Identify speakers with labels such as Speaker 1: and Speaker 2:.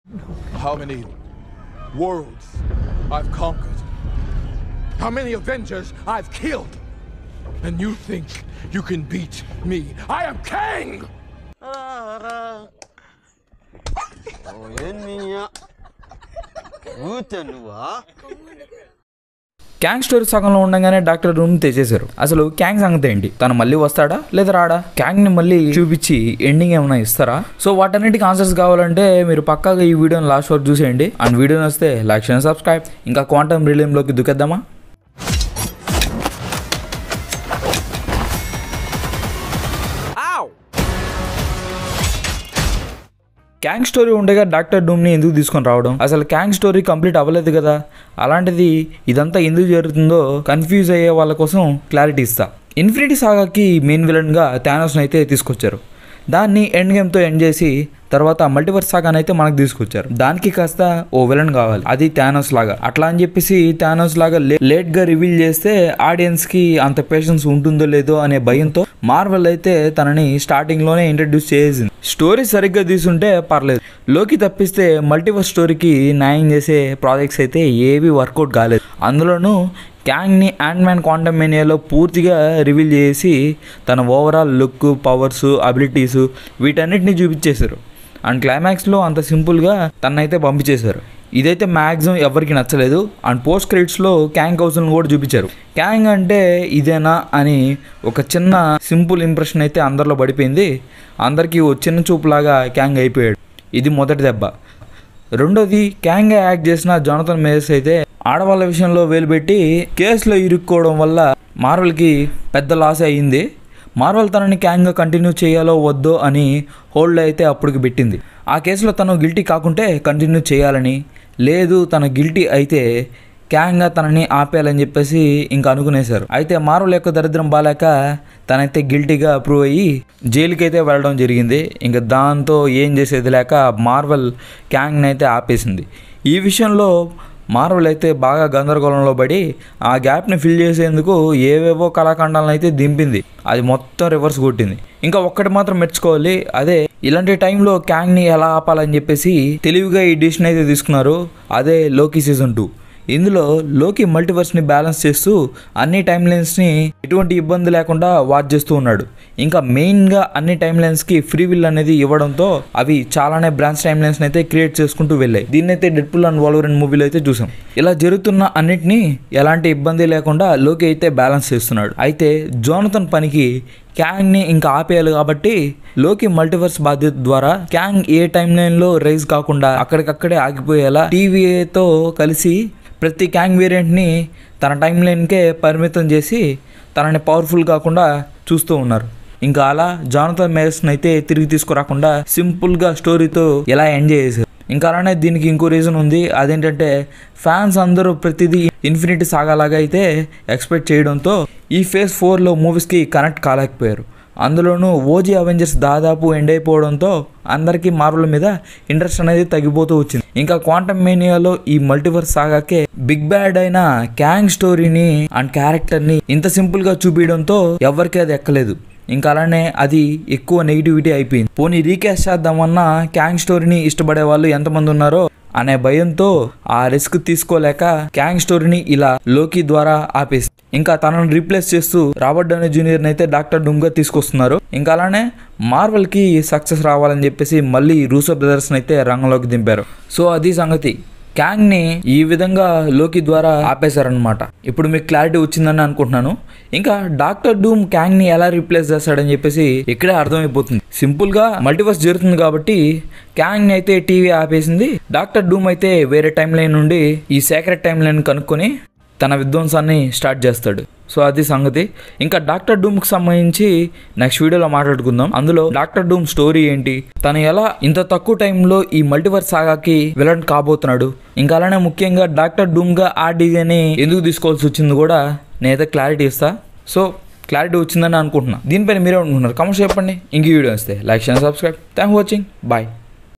Speaker 1: How many worlds I've conquered. How many Avengers I've killed. And you think you can beat me? I am Kang!
Speaker 2: Kang story సగంలో ఉండగానే doctor డూమ్ తెచ్చేశారు. అసలు Kang సంగతి ఏంటి, తను మళ్ళీ వస్తాడా లేదా రాడా, క్యాంగ్ ని మళ్ళీ చూపించి ఎండింగ్ ఏమైనా ఇస్తారా? సో వాటన్నిటికి ఆన్సర్స్ కావాలంటే మీరు పక్కాగా ఈ వీడియోని లాస్ట్ వరకు చూసేయండి. అండ్ వీడియో వస్తే లైక్ చేయండి, సబ్స్క్రైబ్. ఇంకా క్వాంటమ్ రిలీమ్ లోకి దుకేద్దామా? క్యాంగ్ స్టోరీ ఉండగా డాక్టర్ డూమ్ని ఎందుకు తీసుకొని రావడం? అసలు క్యాంగ్ స్టోరీ కంప్లీట్ అవ్వలేదు కదా, అలాంటిది ఇదంతా ఎందుకు జరుగుతుందో కన్ఫ్యూజ్ అయ్యే వాళ్ళ కోసం క్లారిటీ ఇస్తా. ఇన్ఫినిటీ సాగాకి మెయిన్ విలన్గా థానోస్ని అయితే తీసుకొచ్చారు. దాన్ని ఎండ్ గేమ్తో ఎండ్ చేసి తర్వాత మల్టీవర్స్ సాగాని అయితే మనకు తీసుకొచ్చారు. దానికి కాస్త ఓ విలన్ కావాలి, అది థానోస్ లాగా. అట్లా అని చెప్పేసి థానోస్ లాగా లేట్గా రివీల్ చేస్తే ఆడియన్స్కి అంత పేషెన్స్ ఉంటుందో లేదో అనే భయంతో మార్వెల్ అయితే తనని స్టార్టింగ్లోనే ఇంట్రడ్యూస్ చేసింది. స్టోరీ సరిగ్గా తీసుంటే పర్లేదు, లోకి తప్పిస్తే మల్టీవర్స్ స్టోరీకి న్యాయం చేసే ప్రాజెక్ట్స్ అయితే ఏవి వర్కౌట్ కాలేదు. అందులోనూ క్యాంగ్ని యాంట్మ్యాన్ క్వాంటమేనియాలో పూర్తిగా రివీల్ చేసి తన ఓవరాల్ లుక్, పవర్స్, అబిలిటీస్ వీటన్నిటిని చూపించేశారు. అండ్ క్లైమాక్స్లో అంత సింపుల్గా తనైతే పంపించేశారు. ఇదైతే మ్యాక్సిమం ఎవరికి నచ్చలేదు. అండ్ పోస్ట్ క్రెడిట్స్లో క్యాంగ్ కౌన్సిల్ని కూడా చూపించారు. క్యాంగ్ అంటే ఇదేనా అని ఒక చిన్న సింపుల్ ఇంప్రెషన్ అయితే అందరిలో పడిపోయింది. అందరికీ ఓ చిన్న చూపులాగా క్యాంగ్ అయిపోయాడు. ఇది మొదటి దెబ్బ. రెండోది, క్యాంగ్ యాక్ట్ చేసిన జోనథన్ మేజర్స్ అయితే ఆడవాళ్ళ విషయంలో వేలుపెట్టి కేసులో ఇరుక్కోవడం వల్ల మార్వెల్కి పెద్ద లాస్ అయ్యింది. మార్వెల్ తనని క్యాంగ్గా కంటిన్యూ చేయాలో వద్దో అని హోల్డ్ అయితే అప్పటికి పెట్టింది. ఆ కేసులో తను గిల్టీ కాకుంటే కంటిన్యూ చేయాలని, లేదు తన గిల్టీ అయితే క్యాంగ్గా తనని ఆపేయాలని చెప్పేసి ఇంకా అనుకునేశారు. అయితే మార్వెల్ యొక్క దరిద్రం బాలేక తనైతే గిల్టీగా అప్రూవ్ అయ్యి జైలుకి అయితే వెళ్ళడం జరిగింది. ఇంకా దాంతో ఏం చేసేది లేక మార్వెల్ క్యాంగ్ని అయితే ఆపేసింది. ఈ విషయంలో మార్వెల్ అయితే బాగా గందరగోళంలో పడి ఆ గ్యాప్ని ఫిల్ చేసేందుకు ఏవేవో కళాఖండాలను అయితే దింపింది. అది మొత్తం రివర్స్ కొట్టింది. ఇంకా ఒక్కటి మాత్రం మెచ్చుకోవాలి, అదే ఇలాంటి టైంలో క్యాంగ్ని ఎలా ఆపాలని చెప్పేసి తెలివిగా ఈ డిసిషన్ అయితే తీసుకున్నారు. అదే లోకి సీజన్ 2. ఇందులో లోకి మల్టీవర్స్ని బ్యాలెన్స్ చేస్తూ అన్ని టైమ్ లైన్స్ని ఎటువంటి ఇబ్బంది లేకుండా వాచ్ చేస్తూ ఉన్నాడు. ఇంకా మెయిన్గా అన్ని టైమ్ లైన్స్కి ఫ్రీ విల్ అనేది ఇవ్వడంతో అవి చాలానే బ్రాంచ్ టైమ్ లైన్స్ని అయితే క్రియేట్ చేసుకుంటూ వెళ్ళాయి. దీన్నైతే డెడ్పూల్ అండ్ వోల్వరిన్ మూవీలో అయితే చూసాం. ఇలా జరుగుతున్న అన్నిటినీ ఎలాంటి ఇబ్బంది లేకుండా లోకి అయితే బ్యాలెన్స్ చేస్తున్నాడు. అయితే జోనథన్ పనికి క్యాంగ్ని ఇంకా ఆపేయాలి కాబట్టి లోకి మల్టీవర్స్ బాధ్యత ద్వారా క్యాంగ్ ఏ టైమ్ లైన్లో రైజ్ కాకుండా అక్కడికక్కడే ఆగిపోయేలా టీవీతో కలిసి ప్రతి క్యాంగ్ వేరియంట్ని తన టైమ్ లైన్కే పరిమితం చేసి తనని పవర్ఫుల్ కాకుండా చూస్తూ ఉన్నారు. ఇంకా అలా జోనథన్ మేజర్స్ని అయితే తిరిగి తీసుకురాకుండా సింపుల్గా స్టోరీతో ఎలా ఎంజాయ్ చేశారు. ఇంకా అలానే దీనికి ఇంకో రీజన్ ఉంది. అదేంటంటే ఫ్యాన్స్ అందరూ ప్రతిదీ ఇన్ఫినిటీ సాగాలాగా అయితే ఎక్స్పెక్ట్ చేయడంతో ఈ ఫేజ్ 4లో మూవీస్కి కనెక్ట్ కాలేకపోయారు. అందులోనూ ఓజీ అవెంజర్స్ దాదాపు ఎండ్ అయిపోవడంతో అందరికీ మార్వెల్ మీద ఇంట్రెస్ట్ అనేది తగ్గిపోతూ వచ్చింది. ఇంకా క్వాంటమ్ మేనియాలో ఈ మల్టీవర్స్ సాగాకే బిగ్ బ్యాడ్ అయిన క్యాంగ్ స్టోరీని అండ్ క్యారెక్టర్ని ఇంత సింపుల్గా చూపించడంతో ఎవరికి అది ఎక్కలేదు. ఇంకా అలానే అది ఎక్కువ నెగిటివిటీ అయిపోయింది. పోనీ రీకాస్ట్ చేద్దామన్నా క్యాంగ్ స్టోరీని ఇష్టపడే వాళ్ళు ఎంతమంది ఉన్నారో అనే భయంతో ఆ రిస్క్ తీసుకోలేక క్యాంగ్ స్టోరీని ఇలా లోకి ద్వారా ఆపేసి ఇంకా తనను రీప్లేస్ చేస్తూ రాబర్ట్ డౌనీ జూనియర్ని అయితే డాక్టర్ డూమ్గా తీసుకొస్తున్నారు. ఇంకా అలానే మార్వెల్కి సక్సెస్ రావాలని చెప్పేసి మళ్ళీ రూసో బ్రదర్స్ని అయితే రంగంలోకి దింపారు. సో అది సంగతి. క్యాంగ్ని ఈ విధంగా లోకి ద్వారా ఆపేశారనమాట. ఇప్పుడు మీకు క్లారిటీ వచ్చిందని అనుకుంటున్నాను. ఇంకా డాక్టర్ డూమ్ క్యాంగ్ని ఎలా రీప్లేస్ చేస్తాడని చెప్పేసి ఇక్కడే అర్థమైపోతుంది. సింపుల్గా మల్టీవర్స్ జరుగుతుంది కాబట్టి క్యాంగ్ని అయితే టీవీ ఆపేసింది. డాక్టర్ డూమ్ అయితే వేరే టైం లైన్ నుండి ఈ సీక్రెట్ టైం లైన్ కనుక్కొని తన విధ్వంసాన్ని స్టార్ట్ చేస్తాడు. సో అది సంగతి. ఇంకా డాక్టర్ డూమ్కి సంబంధించి నెక్స్ట్ వీడియోలో మాట్లాడుకుందాం. అందులో డాక్టర్ డూమ్ స్టోరీ ఏంటి, తను ఎలా ఇంత తక్కువ టైంలో ఈ మల్టీవర్స్ సాగాకి విలన్ కాబోతున్నాడు, ఇంకా అలానే ముఖ్యంగా డాక్టర్ డూమ్గా ఆ డిజైన్ని ఎందుకు తీసుకోవాల్సి వచ్చింది కూడా నేనైతే క్లారిటీ ఇస్తా. సో క్లారిటీ వచ్చిందని అనుకుంటున్నా. దీనిపైన మీరే అనుకుంటున్నారు? కామెంట్స్ చెప్పండి. ఇంక వీడియో వస్తే లైక్ చేయండి, subscribe. Thank for watching. Bye.